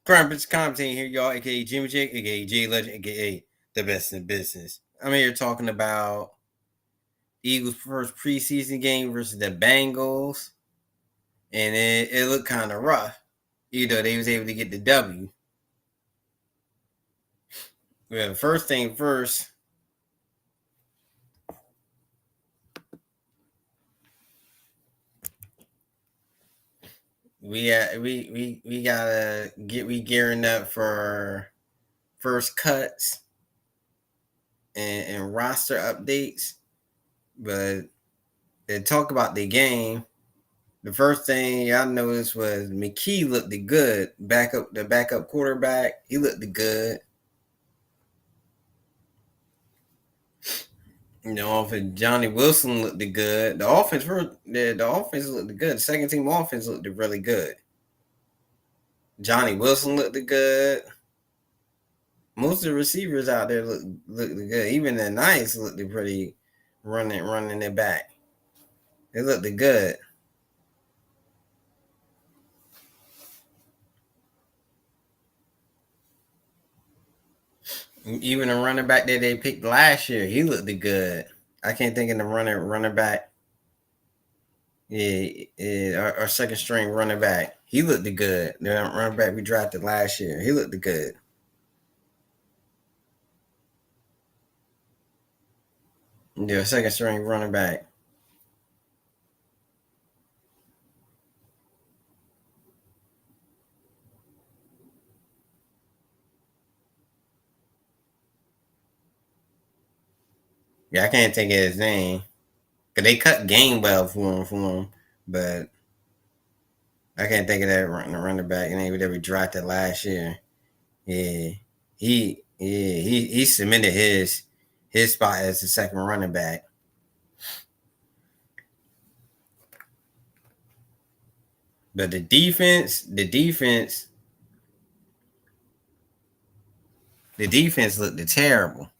Crumpets commentating here, y'all, aka Jimmy J, aka J Legend, aka the best in business. I'm here talking about Eagles' first preseason game versus the Bengals, and it looked kind of rough. Even though they was able to get the W. Well, first thing first, we gotta get gearing up for first cuts and roster updates. But to talk about the game, the first thing I noticed was McKee looked good. The backup quarterback, he looked good. Johnny Wilson looked good. The offense looked good. The second team offense looked really good. Johnny Wilson looked good. Most of the receivers out there looked good. Even the Knights looked pretty running it back. They looked good. Even the running back that they picked last year, he looked good. I can't think of the running back. Yeah, our second string running back. He looked good. The running back we drafted last year, he looked good. Yeah, second string running back. Yeah, I can't think of his name. Cause they cut Gainwell for him, but I can't think of that running back name that we drafted last year. Yeah, he cemented his spot as the second running back. But the defense looked terrible.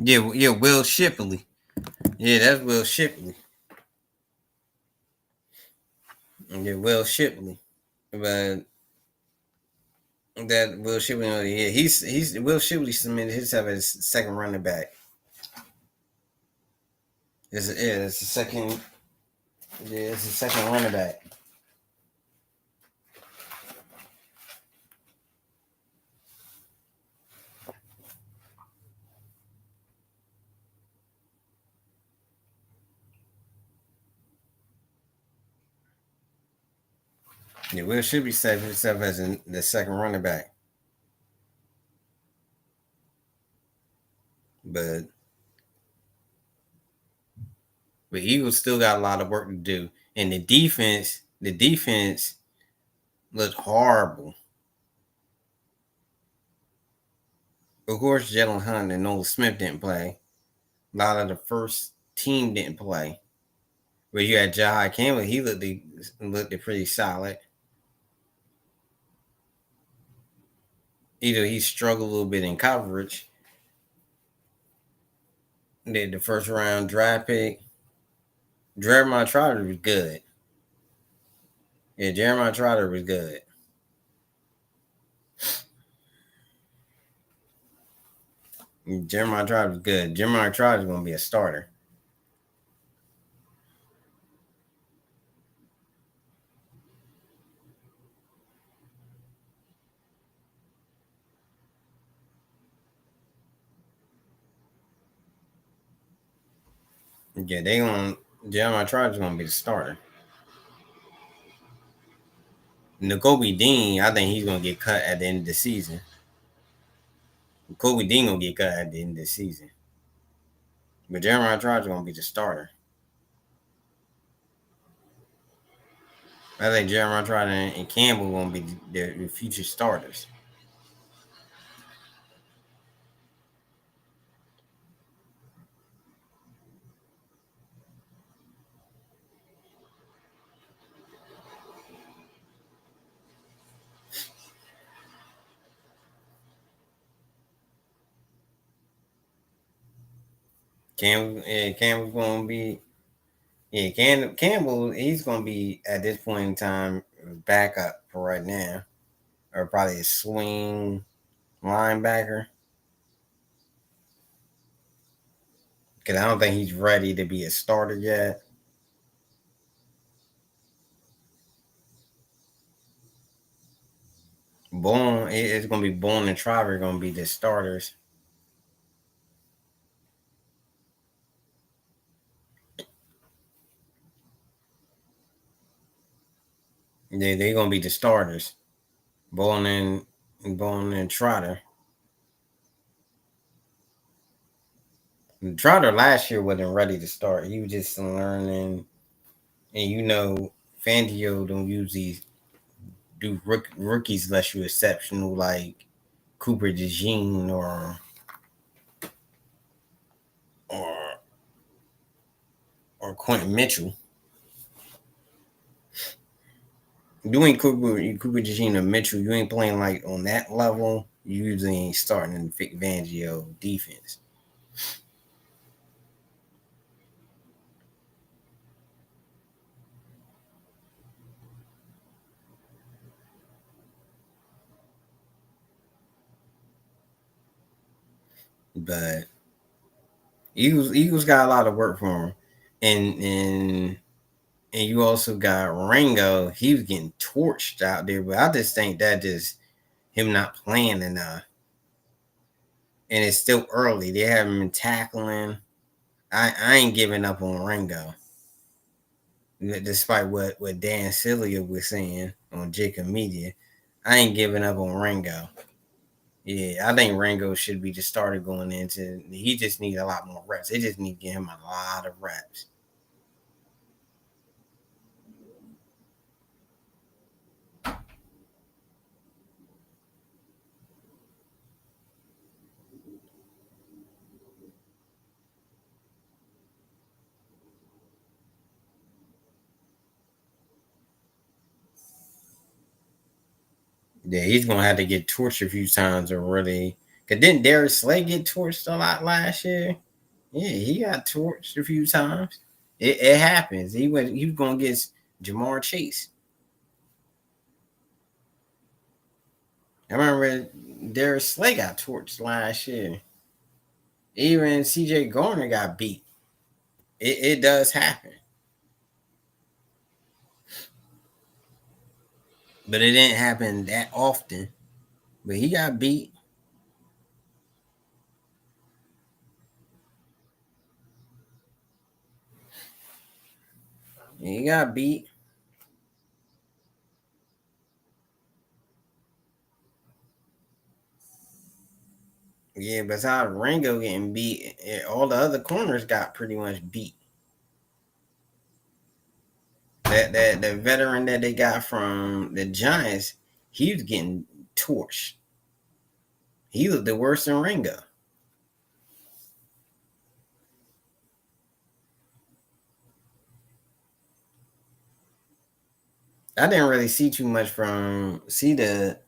Yeah, Will Shipley. Yeah, that's Will Shipley. Yeah, Will Shipley. But that Will Shipley, yeah, he's Will Shipley submitted himself as second running back. It's the second. Yeah, it's the second running back. Yeah, Will Shipley set himself as the second running back. But Eagles still got a lot of work to do, and the defense looked horrible. Of course, Jalen Hunt and Nolan Smith didn't play. A lot of the first team didn't play. But you had Jahai Campbell. He looked pretty solid. Either he struggled a little bit in coverage. Did the first round draft pick. Jeremiah Trotter was good. Yeah, Jeremiah Trotter was good. Jeremiah Trotter was good. Jeremiah Trotter is going to be a starter. Yeah, they gonna Jeremiah Trout's gonna be the starter. N'Kobe Dean, I think he's gonna get cut at the end of the season. Kobe Dean gonna get cut at the end of the season. But Jeremiah Trout's gonna be the starter. I think Jeremiah Trout and Campbell gonna be the future starters. Campbell's gonna be Campbell. He's gonna be at this point in time backup for right now, or probably a swing linebacker. Because I don't think he's ready to be a starter yet. It's gonna be Bourne and Trotter gonna be the starters. They're gonna be the starters. Bourne and Trotter. Trotter last year wasn't ready to start. He was just learning, and Fangio don't usually do rookies unless you're exceptional, like Cooper DeJean or or Quentin Mitchell. Cooper DeJean or Mitchell, you ain't playing like on that level. You usually ain't starting in the Fangio defense. But Eagles got a lot of work for him, and and you also got Rango. He was getting torched out there, but I just think that just him not playing enough, and it's still early. They haven't been tackling. I ain't giving up on Rango, despite what Dan Celia was saying on Jacob Media. I ain't giving up on Rango. Yeah, I think Rango should be the starter going into. He just needs a lot more reps. They just need to give him a lot of reps. Yeah, he's gonna have to get torched a few times or really. Cause didn't Darius Slay get torched a lot last year? Yeah, he got torched a few times. It happens. He was gonna get Jamar Chase. I remember Darius Slay got torched last year. Even CJ Garner got beat. It does happen. But it didn't happen that often. But he got beat. He got beat. Yeah, besides Rango getting beat, all the other corners got pretty much beat. That the veteran that they got from the Giants, he was getting torched. He looked the worse than Ringo. I didn't really see too much from see that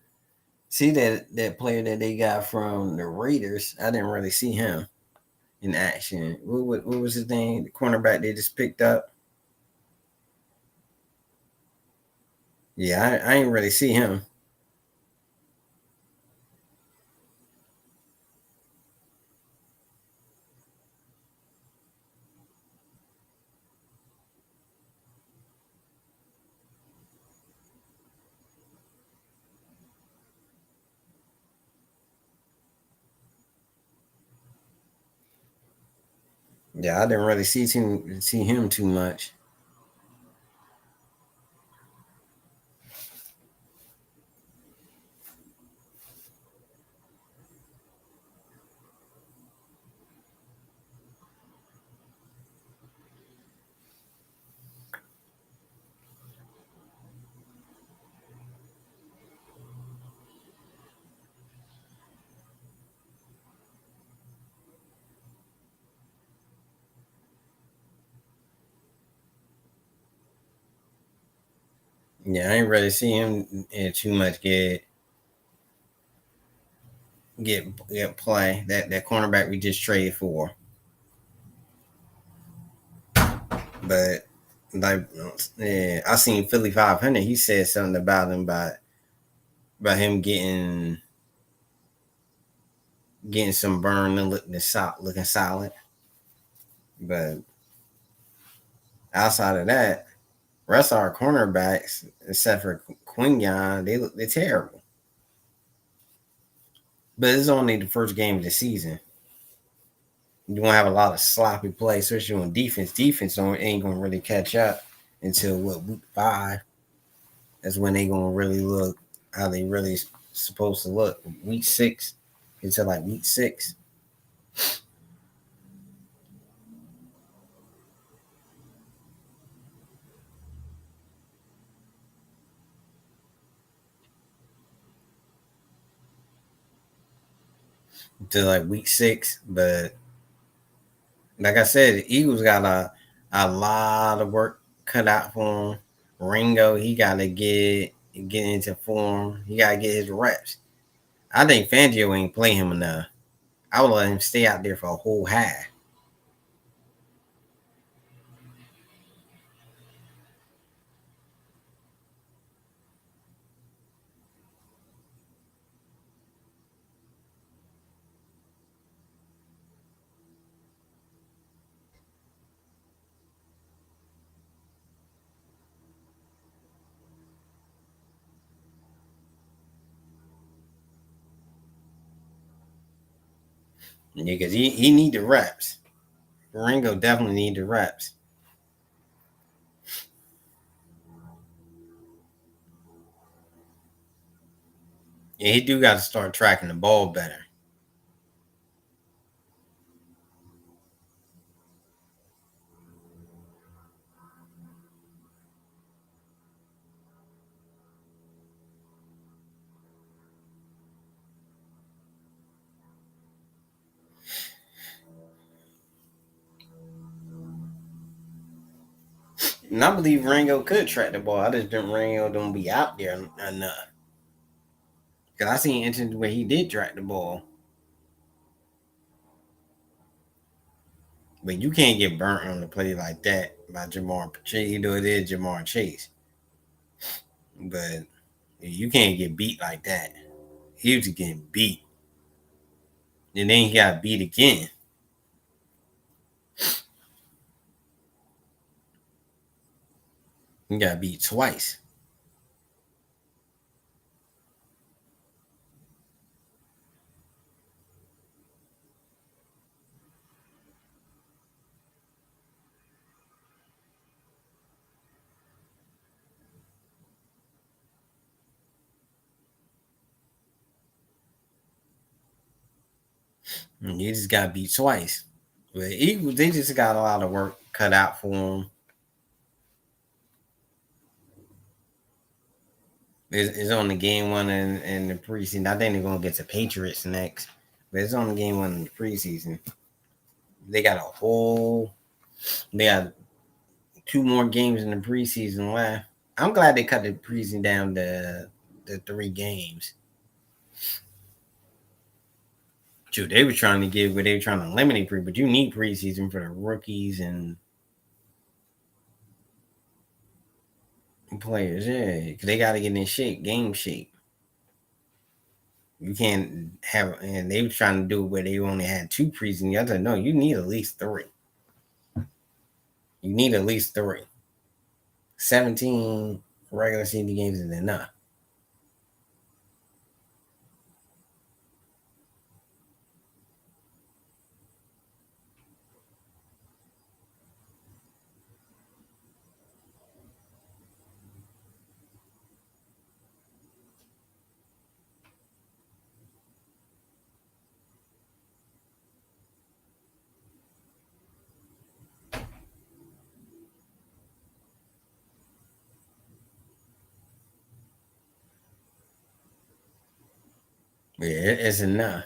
player that they got from the Raiders. I didn't really see him in action. What was his name? The cornerback they just picked up. Yeah, I ain't really see him. Yeah, I didn't really see him too much. Yeah, I ain't really see him too much get play. That cornerback we just traded for, but like yeah, I seen Philly 500. He said something about him about him getting some burn and looking solid. But outside of that, rest of our cornerbacks, except for Quinyon, they're terrible. But it's only the first game of the season. You won't have a lot of sloppy play, especially on defense. Defense ain't gonna really catch up until what week 5. That's when they gonna really look how they really supposed to look. Week 6 until like week 6. Until like week 6. But like I said, the Eagles got a lot of work cut out for him. Ringo, he gotta get into form. He gotta get his reps. I think Fangio ain't play him enough. I would let him stay out there for a whole half. Because he need the reps. Ringo definitely need the reps. Yeah, he do got to start tracking the ball better. And I believe Ringo could track the ball. I just think Ringo don't be out there enough. Because I seen instances where he did track the ball. But you can't get burnt on the play like that by Jamar Chase. You know it is Jamar Chase. But you can't get beat like that. He was getting beat. And then he got beat again. He got beat twice. And he just got beat twice. But Eagles, they just got a lot of work cut out for him. It's on the game one in the preseason. I think they're gonna get the Patriots next, but it's on the game one in the preseason. They got a whole. They got 2 more games in the preseason left. I'm glad they cut the preseason down to the 3 games. True, they were trying to get where they were trying to eliminate but you need preseason for the rookies and players. Yeah, because they got to get in shape, game shape. You can't have, and they were trying to do it where they only had 2 preseason. I said, no, you need at least 3. You need at least 3. 17 regular season games is enough. Yeah, it's enough.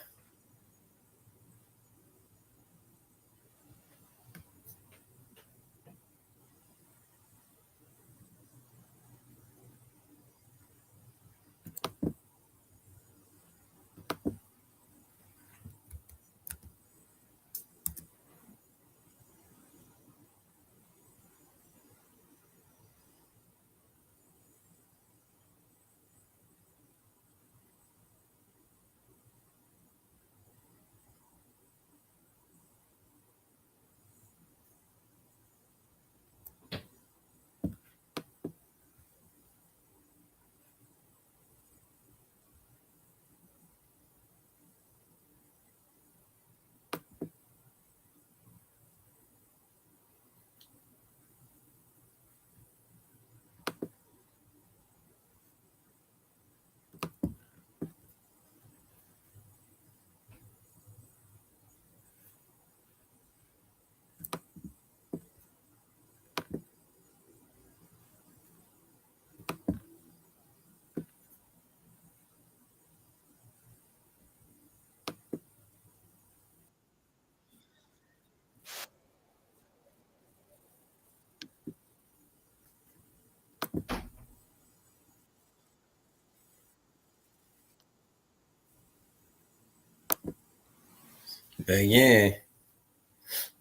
But yeah,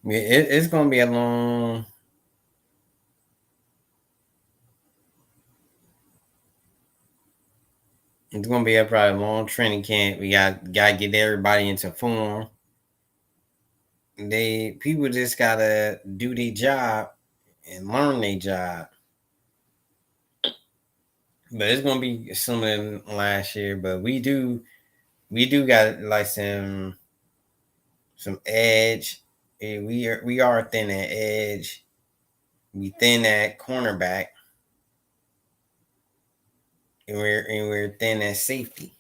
it's gonna be a long. It's gonna be a probably long training camp. We gotta get everybody into form. They people just gotta do their job and learn their job. But it's gonna be similar to last year. But we do got like some edge. We are thin at edge. We thin at cornerback, and we're thin at safety.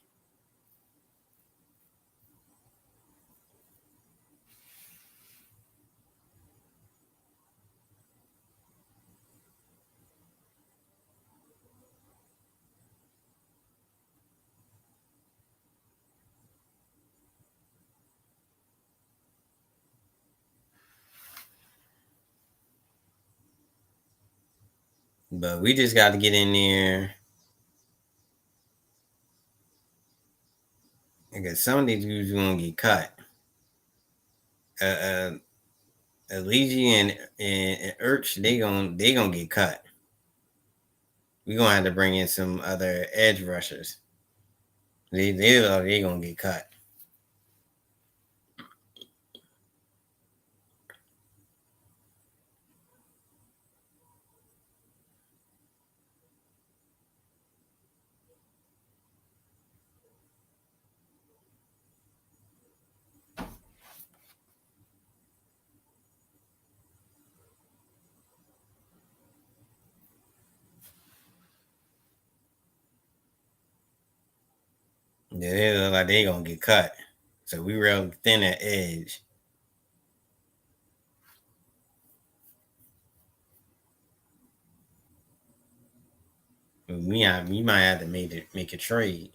But we just got to get in there because some of these dudes gonna get cut. Uh, uh Aligi and Urch, they gonna get cut. We gonna have to bring in some other edge rushers. They gonna get cut. Yeah, they look like they gonna get cut. So we real thin at edge. We might have to make a trade.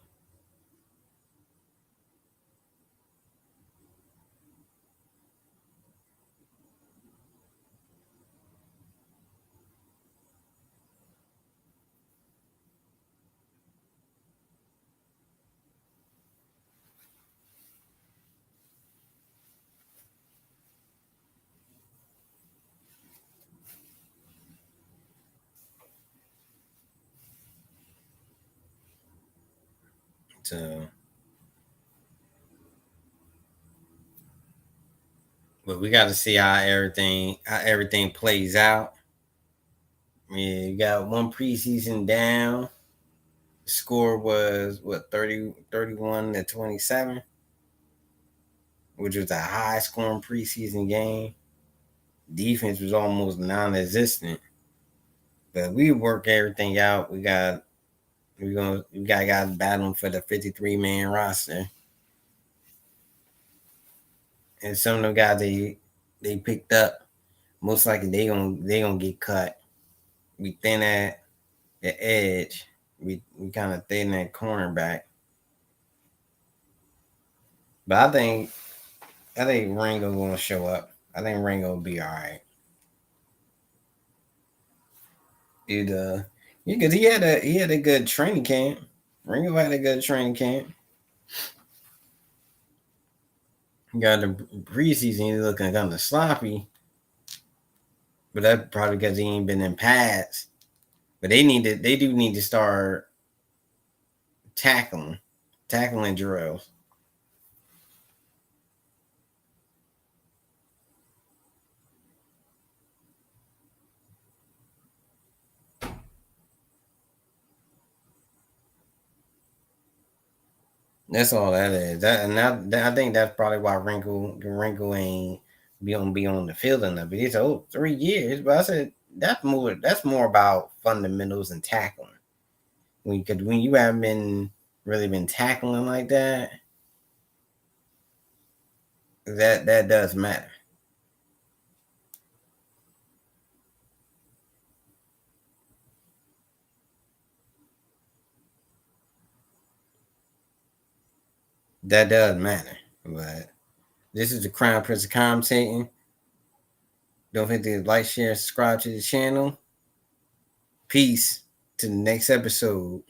So, but we got to see how everything plays out. Yeah, you got one preseason down. The score was what 31-27, which was a high scoring preseason game. Defense was almost non-existent, but we work everything out. We got guys battling for the 53-man roster, and some of the guys they picked up most likely they gonna get cut. We thin at the edge. We kind of thin at cornerback. But I think Ringo gonna show up. I think Ringo will be all right. It because he had a good training camp. Ringo had a good training camp. He got the preseason. He's looking kind of sloppy, but that's probably because he ain't been in pads. But they do need to start tackling drills. That's all that is. I think that's probably why Wrinkle ain't be on the field enough. But it's 3 years. But I said that's more about fundamentals and tackling. When you haven't been tackling like that, that does matter. That does matter. But this is the Crown Prince of commentating. Don't forget to like, share, subscribe to the channel. Peace to the next episode.